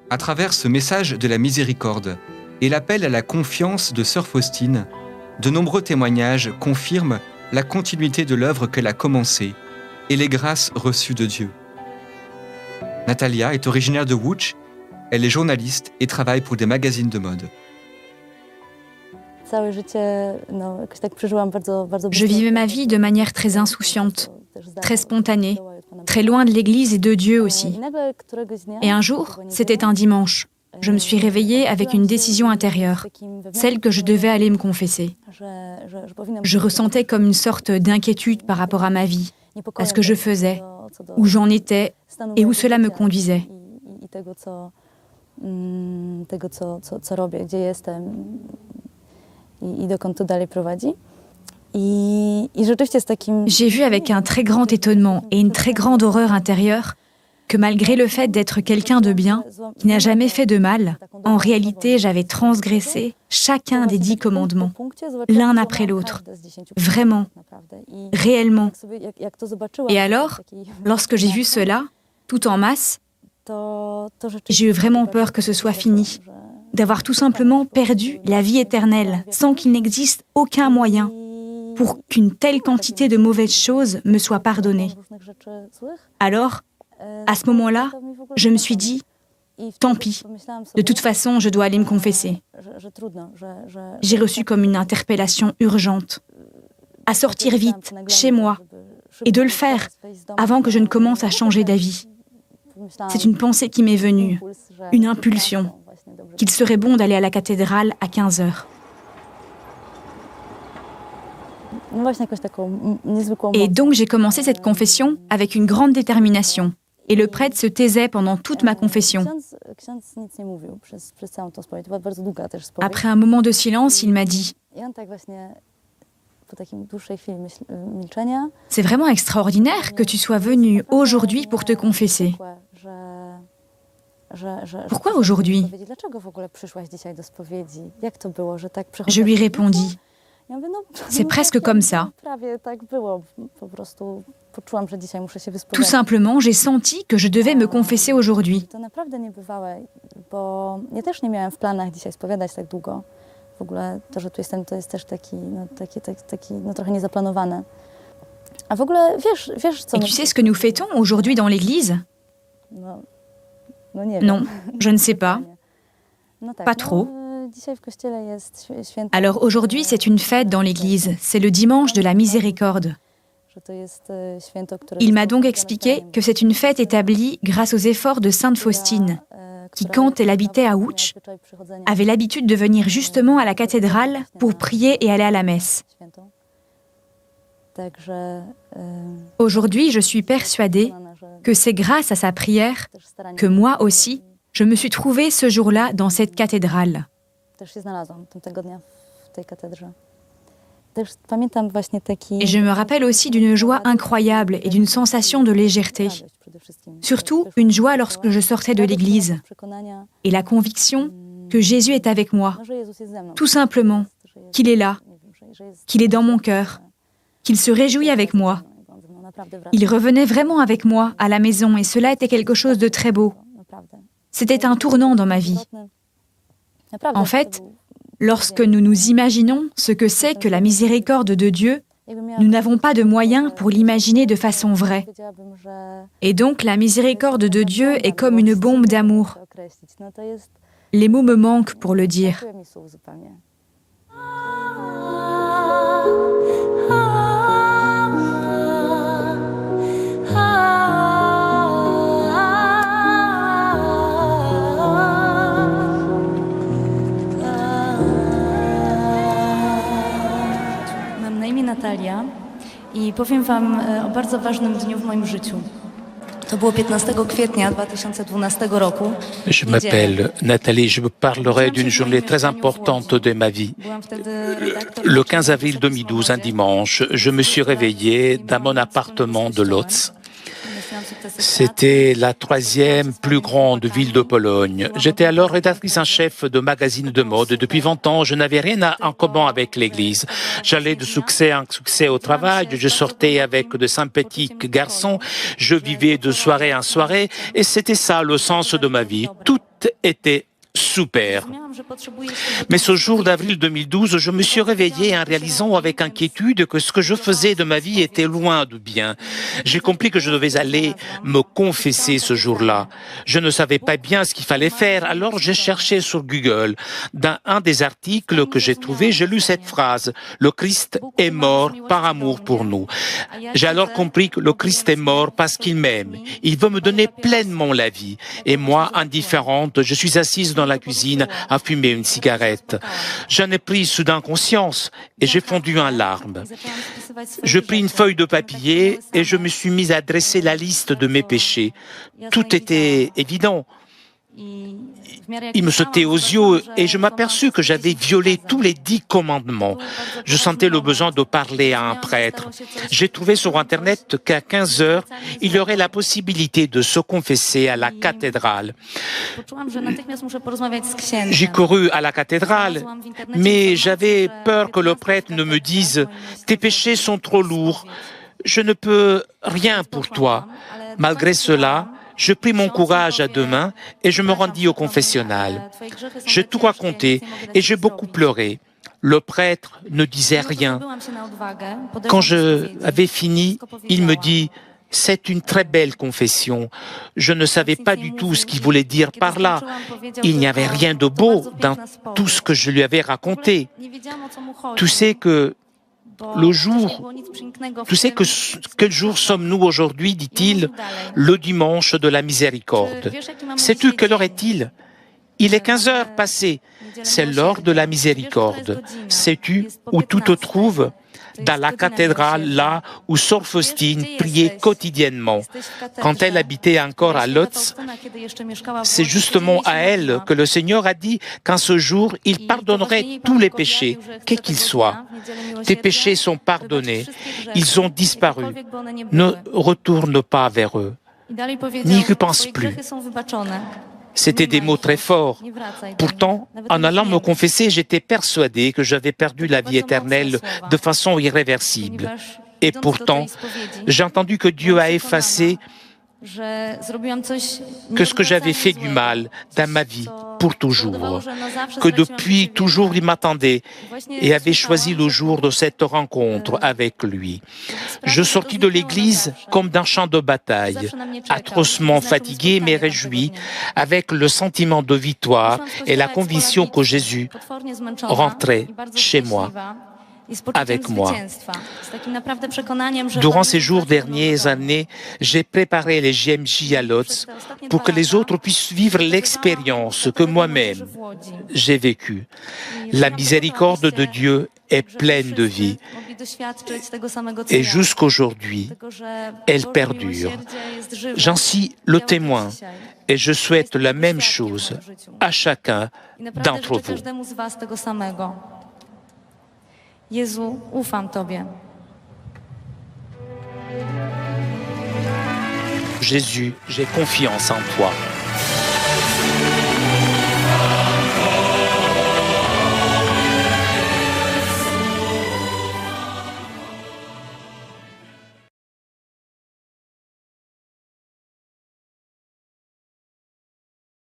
À travers ce message de la miséricorde et l'appel à la confiance de Sœur Faustine, de nombreux témoignages confirment la continuité de l'œuvre qu'elle a commencée et les grâces reçues de Dieu. Natalia est originaire de Łódź, elle est journaliste et travaille pour des magazines de mode. Je vivais ma vie de manière très insouciante, très spontanée, très loin de l'Église et de Dieu aussi. Et un jour, c'était un dimanche, je me suis réveillée avec une décision intérieure, celle que je devais aller me confesser. Je ressentais comme une sorte d'inquiétude par rapport à ma vie, à ce que je faisais, où j'en étais et où cela me conduisait. J'ai vu avec un très grand étonnement et une très grande horreur intérieure que malgré le fait d'être quelqu'un de bien, qui n'a jamais fait de mal, en réalité j'avais transgressé chacun des 10 commandements, l'un après l'autre, vraiment, réellement. Et alors, lorsque j'ai vu cela, tout en masse, j'ai eu vraiment peur que ce soit fini, d'avoir tout simplement perdu la vie éternelle, sans qu'il n'existe aucun moyen pour qu'une telle quantité de mauvaises choses me soit pardonnée. Alors, à ce moment-là, je me suis dit, tant pis, de toute façon, je dois aller me confesser. J'ai reçu comme une interpellation urgente, à sortir vite, chez moi, et de le faire avant que je ne commence à changer d'avis. C'est une pensée qui m'est venue, une impulsion, qu'il serait bon d'aller à la cathédrale à 15h. Et donc j'ai commencé cette confession avec une grande détermination. Et le prêtre se taisait pendant toute ma confession. Après un moment de silence, il m'a dit « C'est vraiment extraordinaire que tu sois venu aujourd'hui pour te confesser. Pourquoi aujourd'hui ?» Je lui répondis « C'est presque comme ça. Tout simplement, j'ai senti que je devais me confesser aujourd'hui. » Et tu sais ce que nous fêtons aujourd'hui dans l'église ? Non, je ne sais pas. Pas trop. Alors aujourd'hui, c'est une fête dans l'église. C'est le dimanche de la miséricorde. Il m'a donc expliqué que c'est une fête établie grâce aux efforts de Sainte Faustine, qui, quand elle habitait à Łódź, avait l'habitude de venir justement à la cathédrale pour prier et aller à la messe. Aujourd'hui, je suis persuadée que c'est grâce à sa prière que moi aussi, je me suis trouvée ce jour-là dans cette cathédrale. Et je me rappelle aussi d'une joie incroyable et d'une sensation de légèreté. Surtout une joie lorsque je sortais de l'église. Et la conviction que Jésus est avec moi. Tout simplement, qu'il est là, qu'il est dans mon cœur, qu'il se réjouit avec moi. Il revenait vraiment avec moi à la maison et cela était quelque chose de très beau. C'était un tournant dans ma vie. En fait, lorsque nous nous imaginons ce que c'est que la miséricorde de Dieu, nous n'avons pas de moyens pour l'imaginer de façon vraie. Et donc, la miséricorde de Dieu est comme une bombe d'amour. Les mots me manquent pour le dire. Natalia i powiem wam o bardzo ważnym dniu w moim życiu. To było 15 kwietnia 2012 roku. Je m'appelle Nathalie, je vous parlerai d'une journée très importante de ma vie. Le 15 avril 2012, un dimanche, je me suis réveillé dans mon appartement de Łódź. C'était la 3e plus grande ville de Pologne. J'étais alors rédactrice en chef de magazine de mode. Depuis 20 ans, je n'avais rien en commun avec l'Église. J'allais de succès en succès au travail, je sortais avec de sympathiques garçons, je vivais de soirée en soirée et c'était ça le sens de ma vie. Tout Christ était super. Mais ce jour d'avril 2012, je me suis réveillé en réalisant avec inquiétude que ce que je faisais de ma vie était loin de bien. J'ai compris que je devais aller me confesser ce jour-là. Je ne savais pas bien ce qu'il fallait faire, alors j'ai cherché sur Google. Dans un des articles que j'ai trouvé, j'ai lu cette phrase: « Le Christ est mort par amour pour nous ». J'ai alors compris que le Christ est mort parce qu'il m'aime. Il veut me donner pleinement la vie. Et moi, indifférente, je suis assise dans la cuisine à fumer une cigarette. J'en ai pris soudain conscience et j'ai fondu en larmes. Je pris une feuille de papier et je me suis mise à dresser la liste de mes péchés. Tout était évident. Il me sautait aux yeux et je m'aperçus que j'avais violé tous les 10 commandements. Je sentais le besoin de parler à un prêtre. J'ai trouvé sur Internet qu'à 15 heures, il y aurait la possibilité de se confesser à la cathédrale. J'ai couru à la cathédrale, mais j'avais peur que le prêtre ne me dise « Tes péchés sont trop lourds, je ne peux rien pour toi ». Malgré cela, je pris mon courage à 2 mains et je me rendis au confessionnal. J'ai tout raconté et j'ai beaucoup pleuré. Le prêtre ne disait rien. Quand je avais fini, il me dit « C'est une très belle confession. Je ne savais pas du tout ce qu'il voulait dire par là. Il n'y avait rien de beau dans tout ce que je lui avais raconté. Tu sais que quel jour sommes-nous aujourd'hui, dit-il, le dimanche de la miséricorde. Sais-tu quelle heure est-il? Il est 15 heures passées. C'est l'heure de la miséricorde. Sais-tu où tu te trouves? Dans la cathédrale, là où sœur Faustine priait quotidiennement. Quand elle habitait encore à Lodz, c'est justement à elle que le Seigneur a dit qu'en ce jour, il pardonnerait tous les péchés, quels qu'ils soient. Tes péchés sont pardonnés, ils ont disparu. Ne retourne pas vers eux, n'y repense plus. C'était des mots très forts. Pourtant, en allant me confesser, j'étais persuadé que j'avais perdu la vie éternelle de façon irréversible. Et pourtant, j'ai entendu que Dieu a effacé que ce que j'avais fait du mal dans ma vie pour toujours, que depuis toujours il m'attendait et avait choisi le jour de cette rencontre avec lui. Je sortis de l'église comme d'un champ de bataille, atrocement fatigué mais réjoui, avec le sentiment de victoire et la conviction que Jésus rentrait chez moi, avec moi. Durant ces jours dernières années, j'ai préparé les JMJ à Lodz pour que les autres puissent vivre l'expérience que moi-même j'ai vécue. La miséricorde de Dieu est pleine de vie et jusqu'aujourd'hui, elle perdure. J'en suis le témoin et je souhaite la même chose à chacun d'entre vous. Jezu, ufam Tobie. Jésus, j'ai confiance en toi.